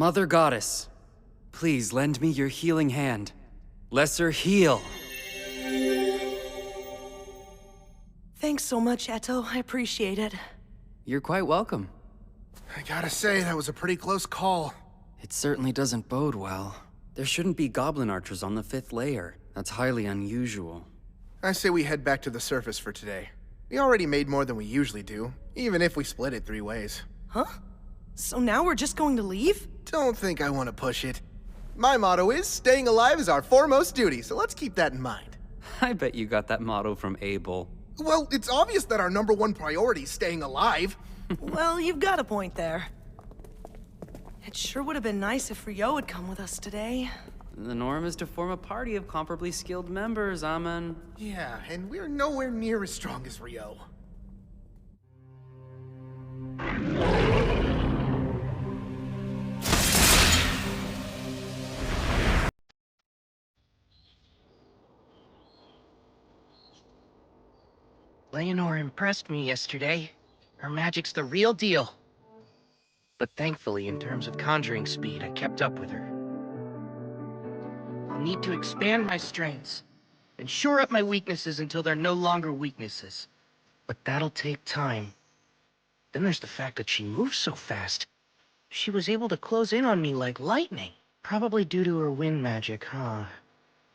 Mother Goddess, please lend me your healing hand. Lesser heal. Thanks so much, Eto. I appreciate it. You're quite welcome. I gotta say, that was a pretty close call. It certainly doesn't bode well. There shouldn't be goblin archers on the 5th layer. That's highly unusual. I say we head back to the surface for today. We already made more than we usually do, even if we split it 3 ways. Huh? So now we're just going to leave? Don't think I want to push it. My motto is, staying alive is our foremost duty, so let's keep that in mind. I bet you got that motto from Abel. Well, it's obvious that our #1 priority is staying alive. Well, you've got a point there. It sure would have been nice if Ryo had come with us today. The norm is to form a party of comparably skilled members, Amen. Yeah, and we're nowhere near as strong as Ryo. Leonore impressed me yesterday. Her magic's the real deal. But thankfully, in terms of conjuring speed, I kept up with her. I'll need to expand my strengths and shore up my weaknesses until they're no longer weaknesses. But that'll take time. Then there's the fact that she moves so fast. She was able to close in on me like lightning. Probably due to her wind magic, huh?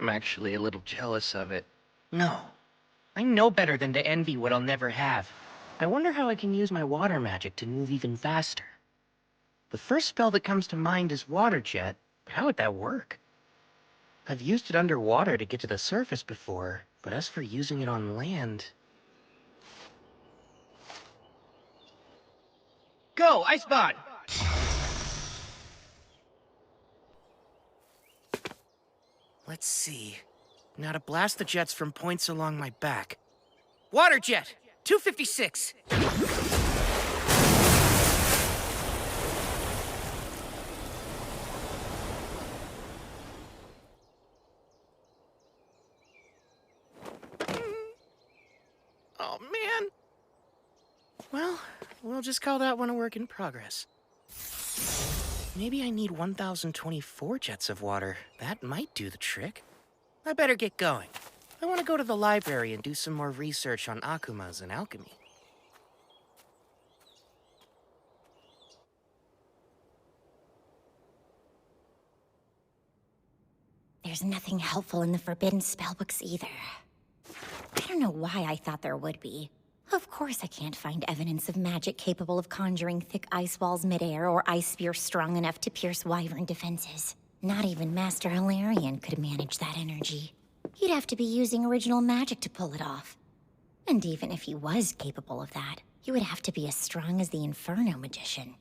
I'm actually a little jealous of it. No. I know better than to envy what I'll never have. I wonder how I can use my water magic to move even faster. The first spell that comes to mind is Water Jet. How would that work? I've used it underwater to get to the surface before, but as for using it on land... Go, Icebot! Let's see. Now to blast the jets from points along my back. Water Jet! 256! Oh, man. Well, we'll just call that one a work in progress. Maybe I need 1,024 jets of water. That might do the trick. I better get going. I want to go to the library and do some more research on akumas and alchemy. There's nothing helpful in the forbidden spellbooks either. I don't know why I thought there would be. Of course I can't find evidence of magic capable of conjuring thick ice walls midair or ice spears strong enough to pierce wyvern defenses. Not even Master Hilarion could manage that energy. He'd have to be using original magic to pull it off. And even if he was capable of that, he would have to be as strong as the Inferno magician.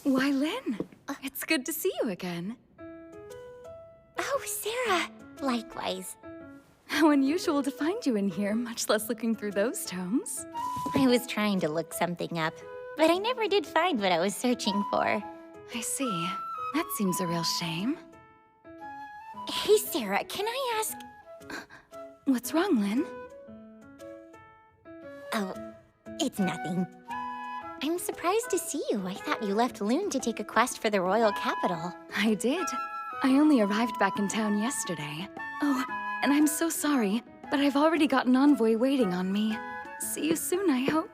Why, Lynn, it's good to see you again. Oh, Sarah! Likewise. How unusual to find you in here, much less looking through those tomes. I was trying to look something up, but I never did find what I was searching for. I see. That seems a real shame. Hey, Sarah, can I ask... What's wrong, Lynn? Oh, it's nothing. I'm surprised to see you. I thought you left Loon to take a quest for the royal capital. I did. I only arrived back in town yesterday. Oh, and I'm so sorry, but I've already got an envoy waiting on me. See you soon, I hope.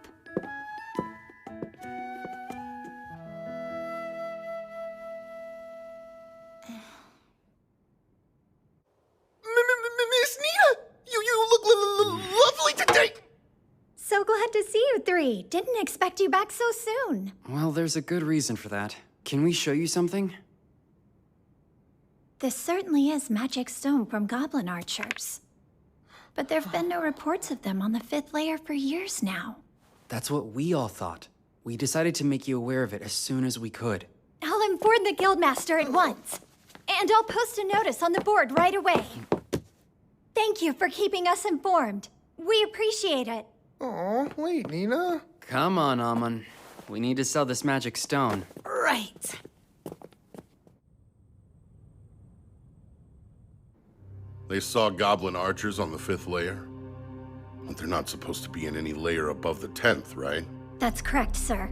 Miss Nita! You look lovely today! So glad to see you three. Didn't expect you back so soon. Well, there's a good reason for that. Can we show you something? This certainly is magic stone from goblin archers. But there've been no reports of them on the 5th layer for years now. That's what we all thought. We decided to make you aware of it as soon as we could. I'll inform the guildmaster at once. And I'll post a notice on the board right away. Thank you for keeping us informed. We appreciate it. Aw, wait, Nina. Come on, Amon. We need to sell this magic stone. Right. They saw goblin archers on the 5th layer? But they're not supposed to be in any layer above the 10th, right? That's correct, sir.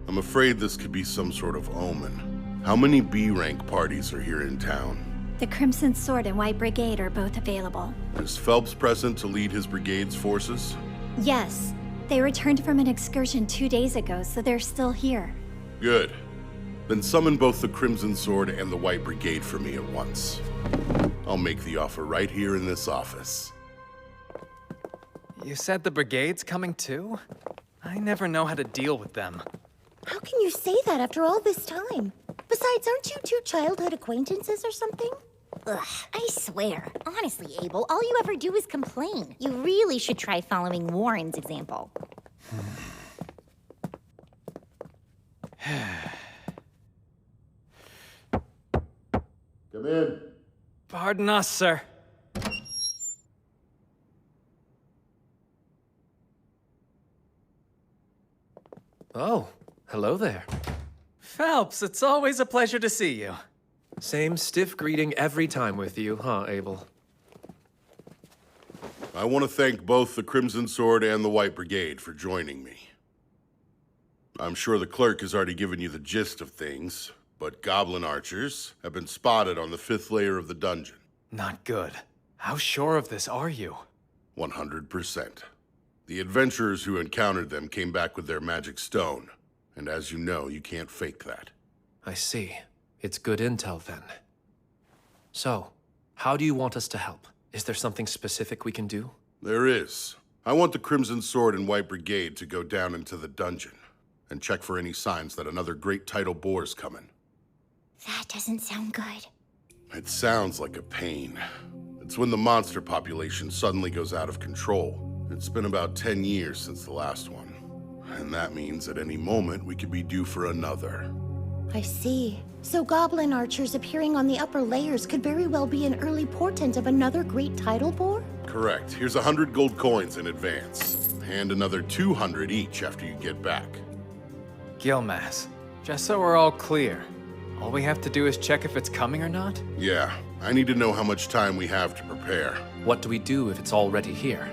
I'm afraid this could be some sort of omen. How many B rank parties are here in town? The Crimson Sword and White Brigade are both available. Is Phelps present to lead his brigade's forces? Yes. They returned from an excursion 2 days ago, so they're still here. Good. Then summon both the Crimson Sword and the White Brigade for me at once. I'll make the offer right here in this office. You said the brigade's coming too? I never know how to deal with them. How can you say that after all this time? Besides, aren't you two childhood acquaintances or something? Ugh, I swear. Honestly, Abel, all you ever do is complain. You really should try following Warren's example. Come in. Pardon us, sir. Oh, hello there. Phelps, it's always a pleasure to see you. Same stiff greeting every time with you, huh, Abel? I want to thank both the Crimson Sword and the White Brigade for joining me. I'm sure the clerk has already given you the gist of things, but goblin archers have been spotted on the 5th layer of the dungeon. Not good. How sure of this are you? 100%. The adventurers who encountered them came back with their magic stone, and as you know, you can't fake that. I see. It's good intel, then. So, how do you want us to help? Is there something specific we can do? There is. I want the Crimson Sword and White Brigade to go down into the dungeon and check for any signs that another great tidal boar's coming. That doesn't sound good. It sounds like a pain. It's when the monster population suddenly goes out of control. It's been about 10 years since the last one. And that means at any moment we could be due for another. I see. So goblin archers appearing on the upper layers could very well be an early portent of another great tidal bore? Correct. Here's 100 gold coins in advance. And another 200 each after you get back. Gilmas, just so we're all clear, all we have to do is check if it's coming or not? Yeah, I need to know how much time we have to prepare. What do we do if it's already here?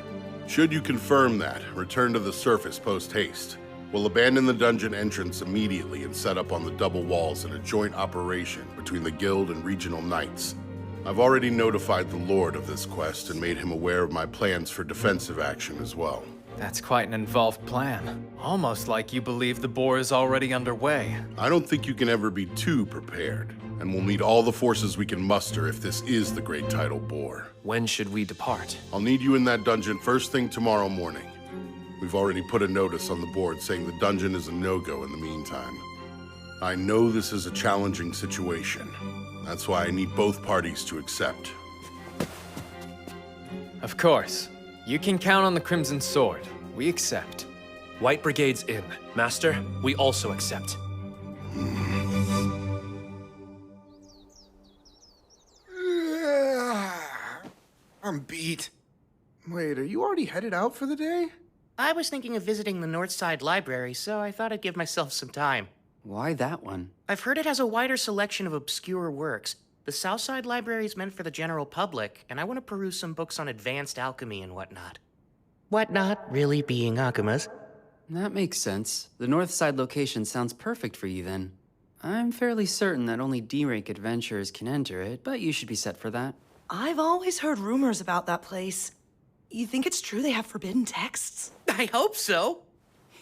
Should you confirm that, return to the surface post-haste. We'll abandon the dungeon entrance immediately and set up on the double walls in a joint operation between the guild and regional knights. I've already notified the Lord of this quest and made him aware of my plans for defensive action as well. That's quite an involved plan. Almost like you believe the boar is already underway. I don't think you can ever be too prepared, and we'll need all the forces we can muster if this is the Great Tidal Boar. When should we depart? I'll need you in that dungeon first thing tomorrow morning. We've already put a notice on the board saying the dungeon is a no-go in the meantime. I know this is a challenging situation. That's why I need both parties to accept. Of course. You can count on the Crimson Sword. We accept. White Brigade's in. Master, we also accept. I'm beat. Wait, are you already headed out for the day? I was thinking of visiting the Northside Library, so I thought I'd give myself some time. Why that one? I've heard it has a wider selection of obscure works. The Southside Library is meant for the general public, and I want to peruse some books on advanced alchemy and whatnot. Whatnot really being akumas. That makes sense. The North Side location sounds perfect for you then. I'm fairly certain that only D-rank adventurers can enter it, but you should be set for that. I've always heard rumors about that place. You think it's true they have forbidden texts? I hope so.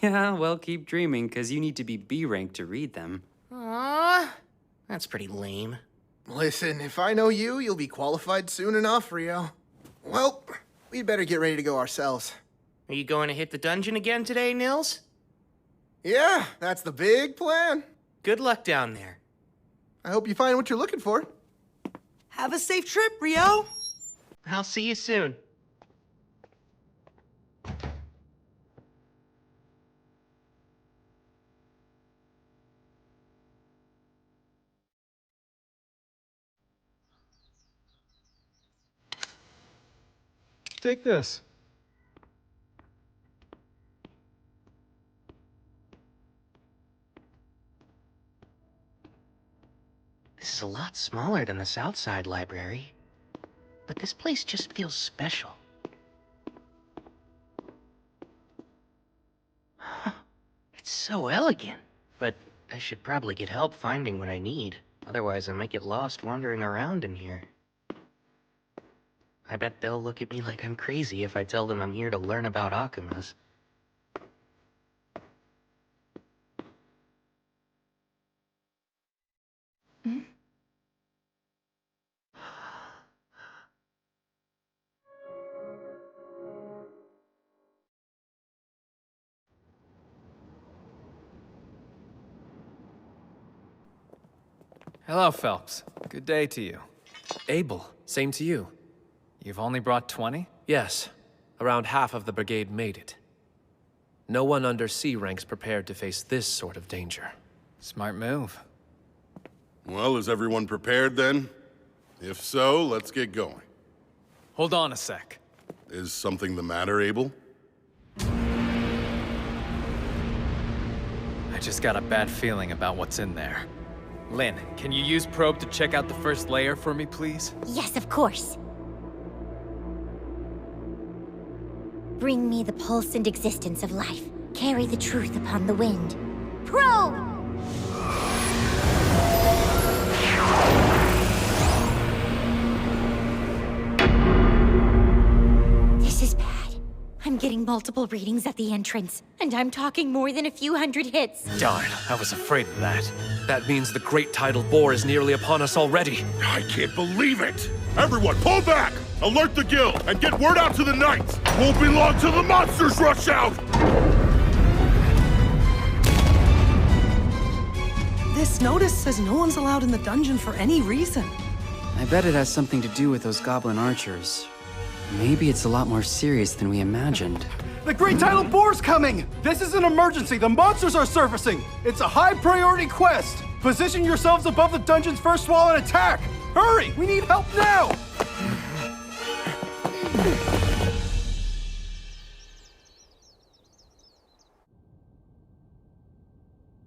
Yeah, well, keep dreaming, because you need to be B-rank to read them. Aww, that's pretty lame. Listen, if I know you, you'll be qualified soon enough, Rio. Well, we'd better get ready to go ourselves. Are you going to hit the dungeon again today, Nils? Yeah, that's the big plan. Good luck down there. I hope you find what you're looking for. Have a safe trip, Rio. I'll see you soon. Take this. This is a lot smaller than the Southside Library, but this place just feels special. It's so elegant, but I should probably get help finding what I need. Otherwise, I might get lost wandering around in here. I bet they'll look at me like I'm crazy if I tell them I'm here to learn about akumas. Hello, Phelps. Good day to you. Abel, same to you. You've only brought 20? Yes, around half of the brigade made it. No one under C rank's prepared to face this sort of danger. Smart move. Well, is everyone prepared then? If so, let's get going. Hold on a sec. Is something the matter, Abel? I just got a bad feeling about what's in there. Lynn, can you use probe to check out the first layer for me, please? Yes, of course. Bring me the pulse and existence of life. Carry the truth upon the wind. Probe! This is bad. I'm getting multiple readings at the entrance, and I'm talking more than a few hundred hits. Darn, I was afraid of that. That means the great tidal bore is nearly upon us already. I can't believe it! Everyone, pull back! Alert the guild, and get word out to the knights! Won't be long till the monsters rush out! This notice says no one's allowed in the dungeon for any reason. I bet it has something to do with those goblin archers. Maybe it's a lot more serious than we imagined. The Great Tidal Bore's coming! This is an emergency. The monsters are surfacing. It's a high-priority quest. Position yourselves above the dungeon's first wall and attack. Hurry! We need help now!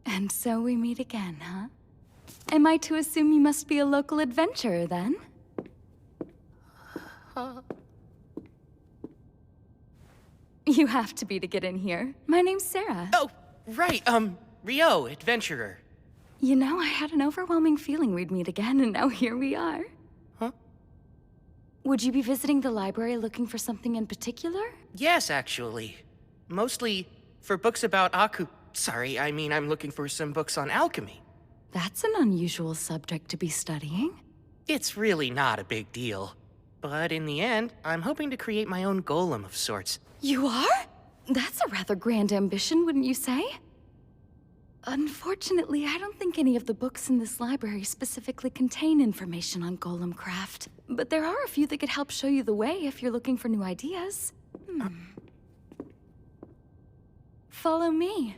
And so we meet again, huh? Am I to assume you must be a local adventurer, then? You have to be to get in here. My name's Sarah. Oh, right, Rio, adventurer. You know, I had an overwhelming feeling we'd meet again, and now here we are. Huh? Would you be visiting the library looking for something in particular? Yes, actually. Mostly for books about I'm looking for some books on alchemy. That's an unusual subject to be studying. It's really not a big deal. But in the end, I'm hoping to create my own golem of sorts. You are? That's a rather grand ambition, wouldn't you say? Unfortunately, I don't think any of the books in this library specifically contain information on golem craft. But there are a few that could help show you the way if you're looking for new ideas. Follow me.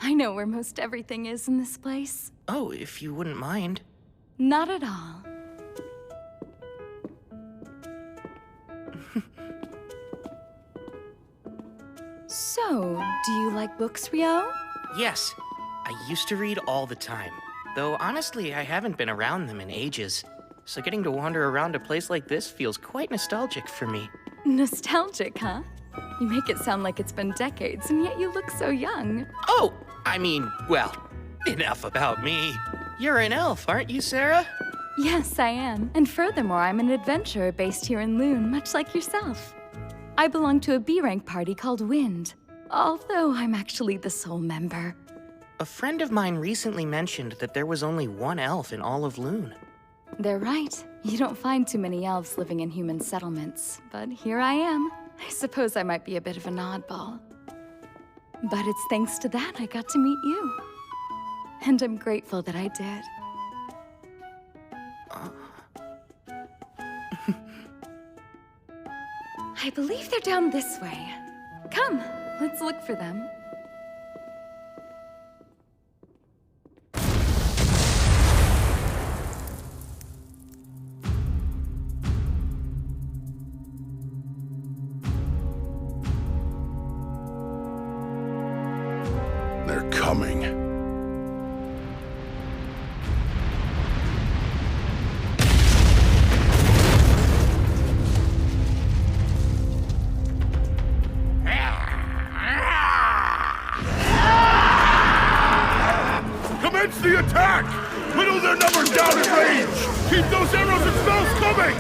I know where most everything is in this place. Oh, if you wouldn't mind. Not at all. So, do you like books, Rio? Yes, I used to read all the time. Though honestly, I haven't been around them in ages. So getting to wander around a place like this feels quite nostalgic for me. Nostalgic, huh? You make it sound like it's been decades, and yet you look so young. Oh, well, enough about me. You're an elf, aren't you, Sarah? Yes, I am. And furthermore, I'm an adventurer based here in Loon, much like yourself. I belong to a B-rank party called Wind, although I'm actually the sole member. A friend of mine recently mentioned that there was only one elf in all of Loon. They're right. You don't find too many elves living in human settlements, but here I am. I suppose I might be a bit of an oddball. But it's thanks to that I got to meet you. And I'm grateful that I did. I believe they're down this way. Come, let's look for them. They're coming. attack! Whittle their numbers down in range! Keep those arrows and spells coming!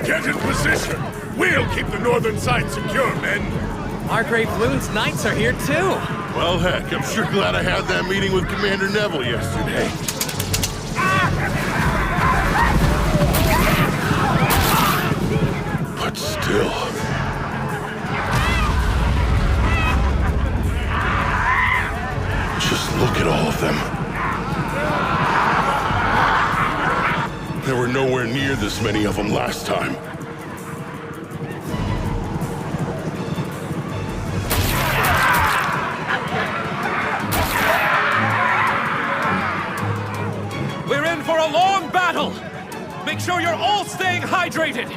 Get in position! We'll keep the northern side secure, men! Margrave Loon's knights are here too! Well, heck, I'm sure glad I had that meeting with Commander Neville yesterday. But still... just look at all of them. There were nowhere near this many of them last time. We're in for a long battle! Make sure you're all staying hydrated!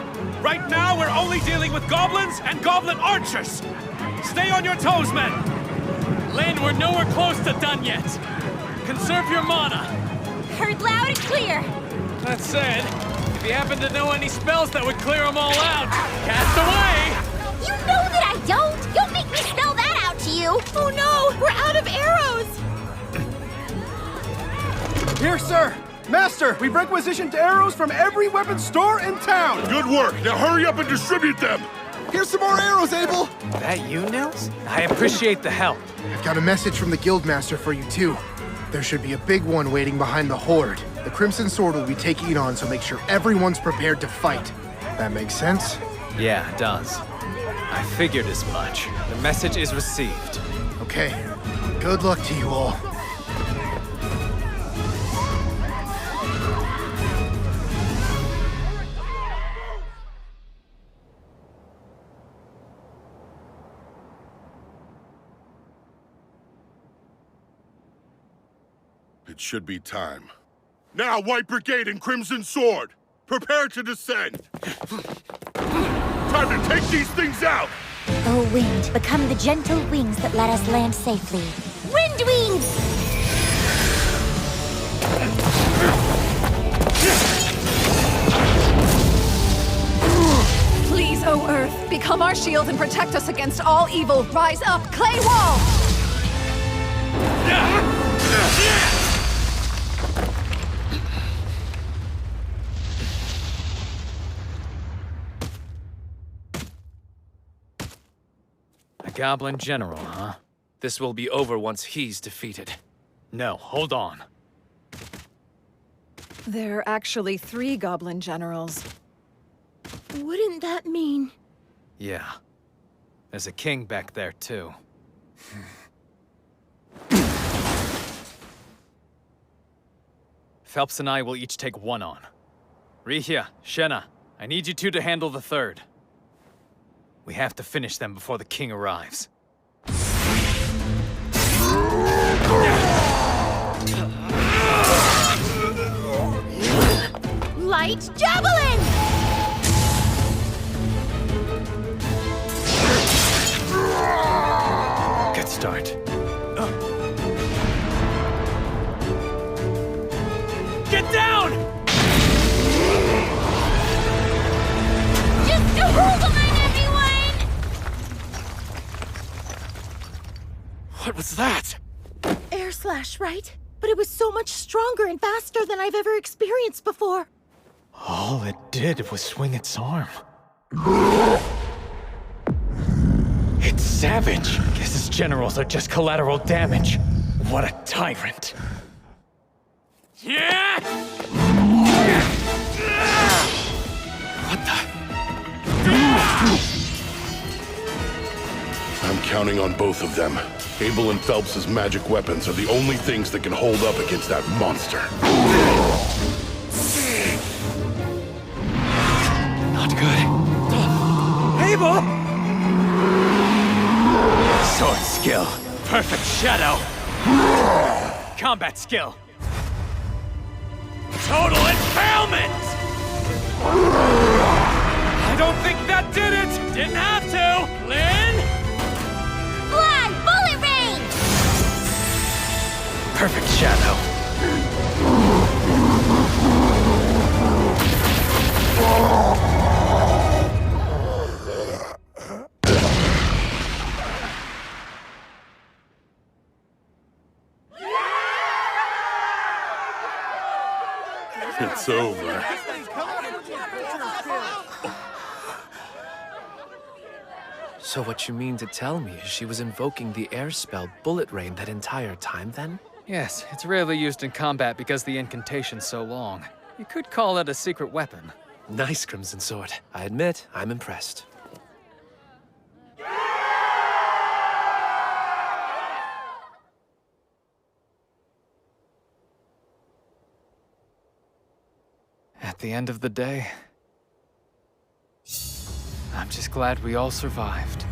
Right now, we're only dealing with goblins and goblin archers! Stay on your toes, men! Lynn, we're nowhere close to done yet! Conserve your mana! Heard loud and clear! That said, if you happen to know any spells that would clear them all out, cast away! You know that I don't! You'll make me spell that out to you! Oh no! We're out of arrows! Here, sir! Master, we've requisitioned arrows from every weapon store in town! Good work! Now hurry up and distribute them! Here's some more arrows, Abel! That you, Nils? I appreciate the help. I've got a message from the Guildmaster for you, too. There should be a big one waiting behind the Horde. The Crimson Sword will be taking it on, so make sure everyone's prepared to fight. That makes sense? Yeah, it does. I figured as much. The message is received. Okay. Good luck to you all. It should be time. Now, White Brigade and Crimson Sword! Prepare to descend! Time to take these things out! Oh, wind, become the gentle wings that let us land safely. Wind wings! Please, O Earth, become our shield and protect us against all evil. Rise up, clay wall! A goblin general, huh? This will be over once he's defeated. No, hold on. There are actually 3 goblin generals. Wouldn't that mean... Yeah. There's a king back there, too. Phelps and I will each take one on. Rihia, Shenna, I need you two to handle the third. We have to finish them before the king arrives. Light javelin! Good start. Get down! Just a hold on, everyone! What was that? Air slash, right? But it was so much stronger and faster than I've ever experienced before. All it did was swing its arm. It's savage. Guess his generals are just collateral damage. What a tyrant. Yeah! What the? I'm counting on both of them. Abel and Phelps' magic weapons are the only things that can hold up against that monster. Not good. Abel! Sword skill. Perfect shadow. Combat skill. Total impalement! I don't think that did it! Didn't have to! Lynn? Fly! Bullet rain! Perfect shadow. It's over. So what you mean to tell me is she was invoking the air spell Bullet Rain that entire time then? Yes, it's rarely used in combat because the incantation's so long. You could call it a secret weapon. Nice, Crimson Sword. I admit, I'm impressed. At the end of the day, I'm just glad we all survived.